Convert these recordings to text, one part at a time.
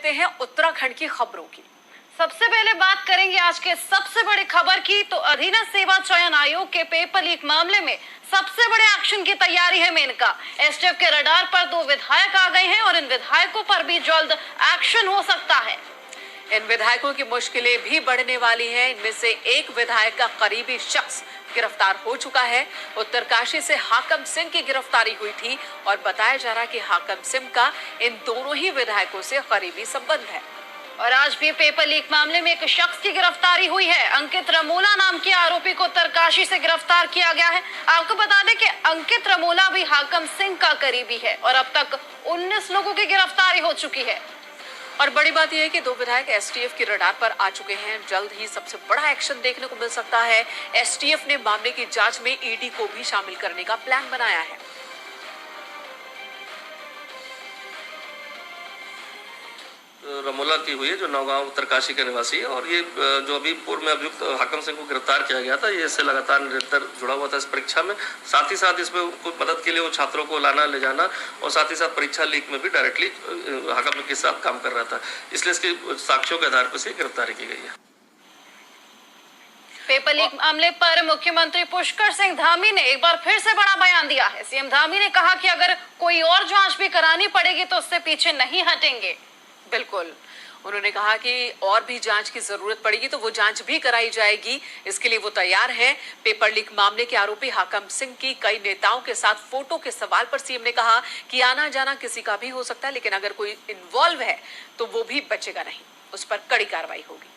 हैं उत्तराखंड की खबरों की। सबसे पहले बात करेंगे आज के सबसे बड़ी खबर की। तो अधीनस्थ सेवा चयन आयोग के पेपर लीक मामले में सबसे बड़े एक्शन की तैयारी है मेनका। एसटीएफ के रडार पर 2 विधायक आ गए हैं और इन विधायकों पर भी जल्द एक्शन हो सकता है। इन विधायकों की मुश्किलें भी बढ़ने वाली हैं। इनमें से एक विधायक का करीबी शख्स गिरफ्तार हो चुका है। उत्तरकाशी से हाकम सिंह की गिरफ्तारी हुई थी और बताया जा रहा है कि हाकम सिंह का इन दोनों ही विधायकों से करीबी संबंध है। और आज भी पेपर लीक मामले में एक शख्स की गिरफ्तारी हुई है। अंकित रमोला नाम के आरोपी को उत्तरकाशी से गिरफ्तार किया गया है। आपको बता दें कि अंकित रमोला भी हाकम सिंह का करीबी है और अब तक 19 लोगों की गिरफ्तारी हो चुकी है। और बड़ी बात यह है कि 2 विधायक एसटीएफ की रडार पर आ चुके हैं। जल्द ही सबसे बड़ा एक्शन देखने को मिल सकता है। एसटीएफ ने मामले की जांच में ईडी को भी शामिल करने का प्लान बनाया है। रमोला की हुई है, जो नौगांव उत्तरकाशी के निवासी है, और ये जो अभी पूर्व में अभियुक्त हाकम सिंह को गिरफ्तार किया गया था, ये इससे लगातार निरंतर जुड़ा हुआ था इस परीक्षा में। साथ ही साथ इसमें उनको मदद के लिए वो छात्रों को लाना ले जाना और साथ ही साथ परीक्षा लीक में भी डायरेक्टली हाकम के साथ काम कर रहा था। इसलिए इसके साक्ष्यों के आधार पर से गिरफ्तारी की गई है। पेपर लीक मामले पर मुख्यमंत्री पुष्कर सिंह धामी ने एक बार फिर से बड़ा बयान दिया है। सीएम धामी ने कहा कि अगर कोई और जांच भी करानी पड़ेगी तो उससे पीछे नहीं हटेंगे। बिल्कुल, उन्होंने कहा कि और भी जांच की जरूरत पड़ेगी तो वो जांच भी कराई जाएगी। इसके लिए वो तैयार है। पेपर लीक मामले के आरोपी हाकम सिंह की कई नेताओं के साथ फोटो के सवाल पर सीएम ने कहा कि आना जाना किसी का भी हो सकता है, लेकिन अगर कोई इन्वॉल्व है तो वो भी बचेगा नहीं, उस पर कड़ी कार्रवाई होगी।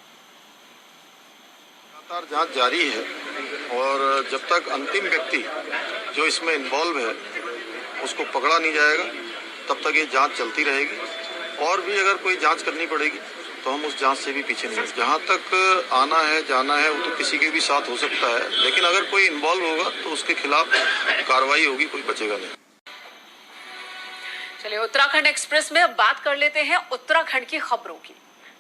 लगातार जांच जारी है और जब तक अंतिम व्यक्ति जो इसमें इन्वॉल्व है उसको पकड़ा नहीं जाएगा तब तक ये जांच चलती रहेगी। और भी अगर कोई जांच करनी पड़ेगी तो हम उस जांच से भी पीछे नहीं हैं। जहां तक आना है जाना है वो तो किसी के भी साथ हो सकता है, लेकिन अगर कोई इन्वॉल्व होगा तो उसके खिलाफ कार्रवाई होगी, कोई बचेगा नहीं। चलिए उत्तराखंड एक्सप्रेस में अब बात कर लेते हैं उत्तराखंड की खबरों की।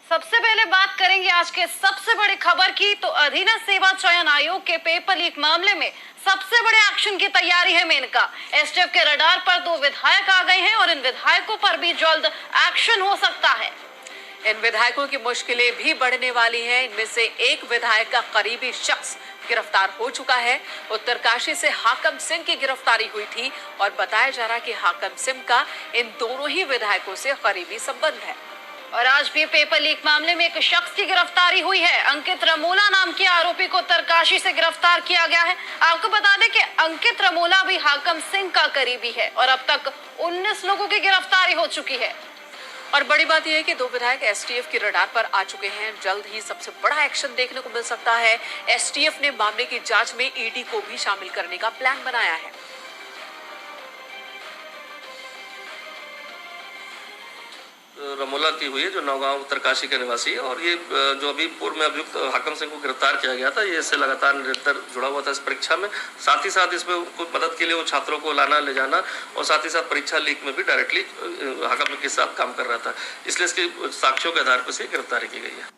सबसे पहले बात करेंगे आज के सबसे बड़ी खबर की। तो अधीनस्थ सेवा चयन आयोग के पेपर लीक मामले में सबसे बड़े एक्शन की तैयारी है मेनका। एसटीएफ के रडार पर 2 विधायक आ गए हैं और इन विधायकों पर भी जल्द एक्शन हो सकता है। इन विधायकों की मुश्किलें भी बढ़ने वाली हैं। इनमें से एक विधायक का करीबी शख्स गिरफ्तार हो चुका है। उत्तरकाशी से हाकम सिंह की गिरफ्तारी हुई थी और बताया जा रहा है कि हाकम सिंह का इन दोनों ही विधायकों से करीबी संबंध है। और आज भी पेपर लीक मामले में एक शख्स की गिरफ्तारी हुई है। अंकित रमोला नाम के आरोपी को उत्तरकाशी से गिरफ्तार किया गया है। आपको बता दें कि अंकित रमोला भी हाकम सिंह का करीबी है और अब तक 19 लोगों की गिरफ्तारी हो चुकी है। और बड़ी बात यह है कि 2 विधायक एसटीएफ की रडार पर आ चुके हैं। जल्द ही सबसे बड़ा एक्शन देखने को मिल सकता है। एसटीएफ ने मामले की जांच में ईडी को भी शामिल करने का प्लान बनाया है। रमोला की हुई है, जो नौगांव उत्तरकाशी के निवासी है, और ये जो अभी पूर्व में अभियुक्त हाकम सिंह को गिरफ्तार किया गया था, ये इससे लगातार निरंतर जुड़ा हुआ था इस परीक्षा में। साथ ही साथ इसमें उनको मदद के लिए वो छात्रों को लाना ले जाना और साथ ही साथ परीक्षा लीक में भी डायरेक्टली हाकम के साथ काम कर रहा था। इसलिए इसके साक्ष्यों के आधार पर से गिरफ्तारी की गई है।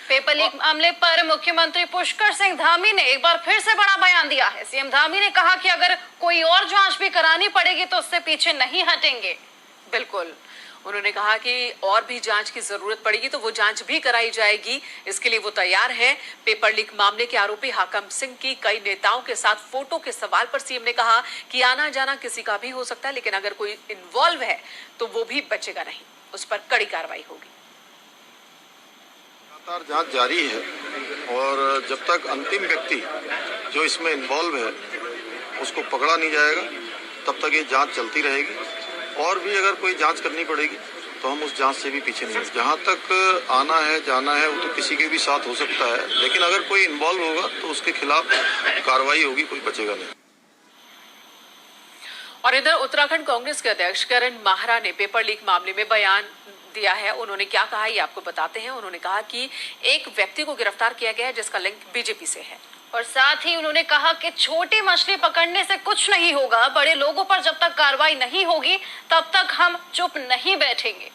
पेपर लीक मामले पर मुख्यमंत्री पुष्कर सिंह धामी ने एक बार फिर से बड़ा बयान दिया है। सीएम धामी ने कहा कि अगर कोई और जांच भी करानी पड़ेगी तो उससे पीछे नहीं हटेंगे। बिल्कुल, उन्होंने कहा कि और भी जांच की जरूरत पड़ेगी तो वो जांच भी कराई जाएगी। इसके लिए वो तैयार है। पेपर लीक मामले के आरोपी हाकम सिंह की कई नेताओं के साथ फोटो के सवाल पर सीएम ने कहा कि आना जाना किसी का भी हो सकता है, लेकिन अगर कोई इन्वॉल्व है तो वो भी बचेगा नहीं, उस पर कड़ी कार्रवाई होगी। लगातार जांच जारी है और जब तक अंतिम व्यक्ति जो इसमें इन्वॉल्व है उसको पकड़ा नहीं जाएगा तब तक ये जांच चलती रहेगी। और भी अगर कोई जांच करनी पड़ेगी तो हम उस जांच से भी पीछे नहीं हैं। जहां तक आना है जाना है वो तो किसी के भी साथ हो सकता है, लेकिन अगर कोई इन्वॉल्व होगा तो उसके खिलाफ कार्रवाई होगी, कोई बचेगा नहीं। और इधर उत्तराखंड कांग्रेस के अध्यक्ष करण माहरा ने पेपर लीक मामले में बयान दिया है। उन्होंने क्या कहा ये आपको बताते हैं। उन्होंने कहा कि एक व्यक्ति को गिरफ्तार किया गया है जिसका लिंक बीजेपी से है और साथ ही उन्होंने कहा कि छोटी मछली पकड़ने से कुछ नहीं होगा, बड़े लोगों पर जब तक कार्रवाई नहीं होगी तब तक हम चुप नहीं बैठेंगे।